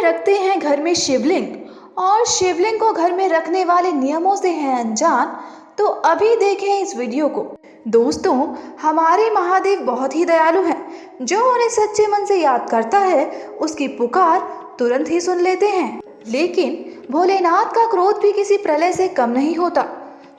भी रखते हैं घर में शिवलिंग और शिवलिंग को घर में रखने वाले नियमों से हैं अनजान, तो अभी देखें इस वीडियो को। दोस्तों, हमारे महादेव बहुत ही दयालु हैं। जो उन्हें सच्चे मन से याद करता है उसकी पुकार तुरंत ही सुन लेते हैं। लेकिन भोलेनाथ का क्रोध भी किसी प्रलय से कम नहीं होता।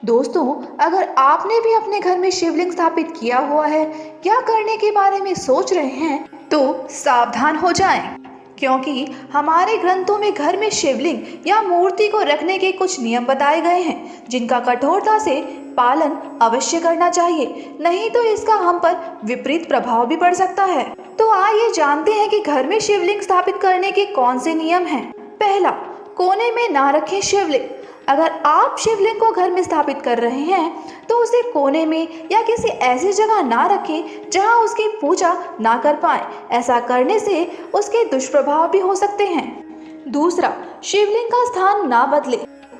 दोस्तों, अगर आपने भी अपने घर में शिवलिंग स्थापित किया हुआ है या करने के बारे में सोच रहे हैं तो सावधान हो जाएं, क्योंकि हमारे ग्रंथों में घर में शिवलिंग या मूर्ति को रखने के कुछ नियम बताए गए हैं जिनका कठोरता से पालन अवश्य करना चाहिए, नहीं तो इसका हम पर विपरीत प्रभाव भी पड़ सकता है। तो आइए जानते हैं कि घर में शिवलिंग स्थापित करने के कौन से नियम हैं। पहला, कोने में ना रखें शिवलिंग। अगर आप शिवलिंग को घर में स्थापित कर रहे हैं तो उसे कोने में या किसी ऐसी जगह ना रखें जहां उसकी पूजा ना कर पाए। ऐसा करने से उसके दुष्प्रभाव भी हो सकते हैं। दूसरा, शिवलिंग का स्थान ना बदले।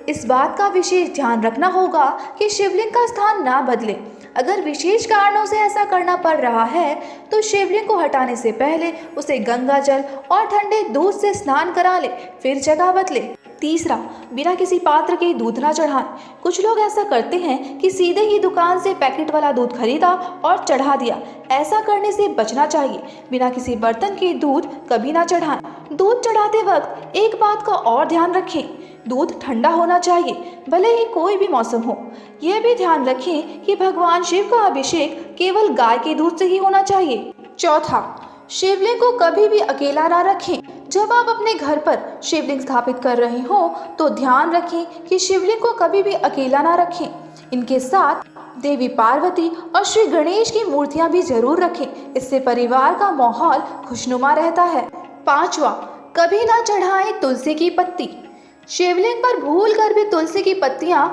इस बात का विशेष ध्यान रखना होगा कि शिवलिंग का स्थान ना बदले। अगर विशेष कारणों से ऐसा करना पड़ रहा है तो शिवलिंग को हटाने से पहले उसे गंगा जल और ठंडे दूध से स्नान करा ले, फिर जगह बदले। तीसरा, बिना किसी पात्र के दूध ना चढ़ाएं। कुछ लोग ऐसा करते हैं कि सीधे ही दुकान से पैकेट वाला दूध खरीदा और चढ़ा दिया। ऐसा करने से बचना चाहिए। बिना किसी बर्तन के दूध कभी ना चढ़ाएं। दूध चढ़ाते वक्त एक बात का और ध्यान रखें, दूध ठंडा होना चाहिए, भले ही कोई भी मौसम हो। यह भी ध्यान रखें कि भगवान शिव का अभिषेक केवल गाय के दूध से ही होना चाहिए। चौथा, शिवलिंग को कभी भी अकेला ना रखें। जब आप अपने घर पर शिवलिंग स्थापित कर रहे हो तो ध्यान रखें कि शिवलिंग को कभी भी अकेला ना रखें। इनके साथ देवी पार्वती और श्री गणेश की मूर्तियां भी जरूर रखें। इससे परिवार का माहौल खुशनुमा रहता है। पांचवा, कभी ना चढ़ाएं तुलसी की पत्ती। शिवलिंग पर भूल कर भी तुलसी की पत्तियां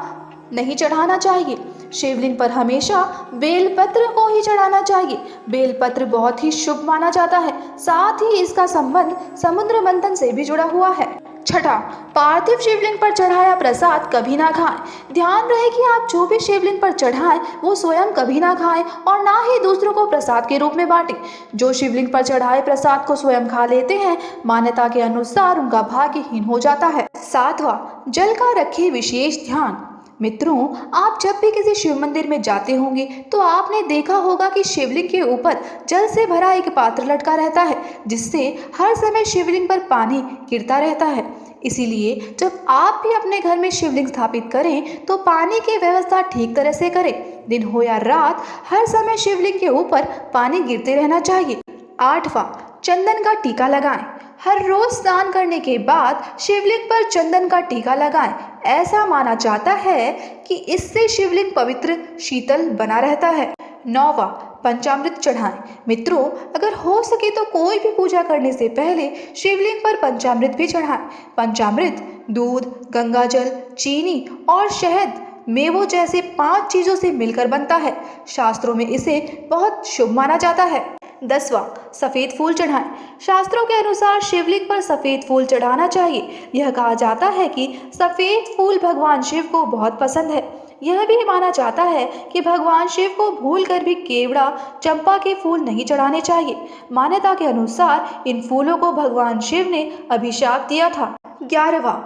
नहीं चढ़ाना चाहिए। शिवलिंग पर हमेशा बेलपत्र को ही चढ़ाना चाहिए। बेलपत्र बहुत ही शुभ माना जाता है, साथ ही इसका संबंध समुद्र मंथन से भी जुड़ा हुआ है। छठा, पार्थिव शिवलिंग पर चढ़ाया प्रसाद कभी ना खाएं। ध्यान रहे कि आप जो भी शिवलिंग पर चढ़ाएं वो स्वयं कभी ना खाएं और ना ही दूसरों को प्रसाद के रूप में बांटें। जो शिवलिंग पर चढ़ाए प्रसाद को स्वयं खा लेते हैं, मान्यता के अनुसार उनका भाग्यहीन हो जाता है। सातवां, जल का रखें विशेष ध्यान। मित्रों, आप जब भी किसी शिव मंदिर में जाते होंगे तो आपने देखा होगा कि शिवलिंग के ऊपर जल से भरा एक पात्र लटका रहता है, जिससे हर समय शिवलिंग पर पानी गिरता रहता है। इसीलिए जब आप भी अपने घर में शिवलिंग स्थापित करें तो पानी की व्यवस्था ठीक तरह से करें। दिन हो या रात, हर समय शिवलिंग के ऊपर पानी गिरते रहना चाहिए। आठवां, चंदन का टीका लगाएं। हर रोज स्नान करने के बाद शिवलिंग पर चंदन का टीका लगाएं। ऐसा माना जाता है कि इससे शिवलिंग पवित्र शीतल बना रहता है। नौवां, पंचामृत चढ़ाएं। मित्रों, अगर हो सके तो कोई भी पूजा करने से पहले शिवलिंग पर पंचामृत भी चढ़ाएं। पंचामृत दूध, गंगाजल, चीनी और शहद, मेवों जैसे 5 चीजों से मिलकर बनता है। शास्त्रों में इसे बहुत शुभ माना जाता है। 10वां, सफेद फूल चढ़ाएं। शास्त्रों के अनुसार शिवलिंग पर सफेद फूल चढ़ाना चाहिए। यह कहा जाता है कि सफेद फूल भगवान शिव को बहुत पसंद है। यह भी माना जाता है कि भगवान शिव को भूल कर भी केवड़ा, चंपा के फूल नहीं चढ़ाने चाहिए। मान्यता के अनुसार इन फूलों को भगवान शिव ने अभिशाप दिया था। 11वां,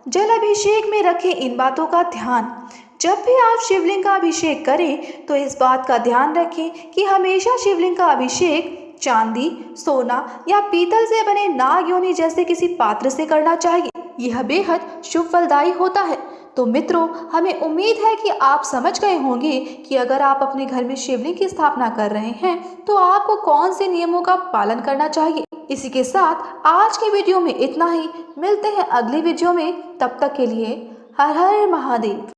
जल अभिषेक में रखें इन बातों का ध्यान। जब भी आप शिवलिंग का अभिषेक करें तो इस बात का ध्यान रखें कि हमेशा शिवलिंग का अभिषेक चांदी, सोना या पीतल से बने नाग योनि जैसे किसी पात्र से करना चाहिए। यह बेहद शुभ फलदायी होता है। तो मित्रों, हमें उम्मीद है कि आप समझ गए होंगे कि अगर आप अपने घर में शिवलिंग की स्थापना कर रहे हैं तो आपको कौन से नियमों का पालन करना चाहिए। इसी के साथ आज की वीडियो में इतना ही। मिलते हैं अगली वीडियो में, तब तक के लिए हर हर महादेव।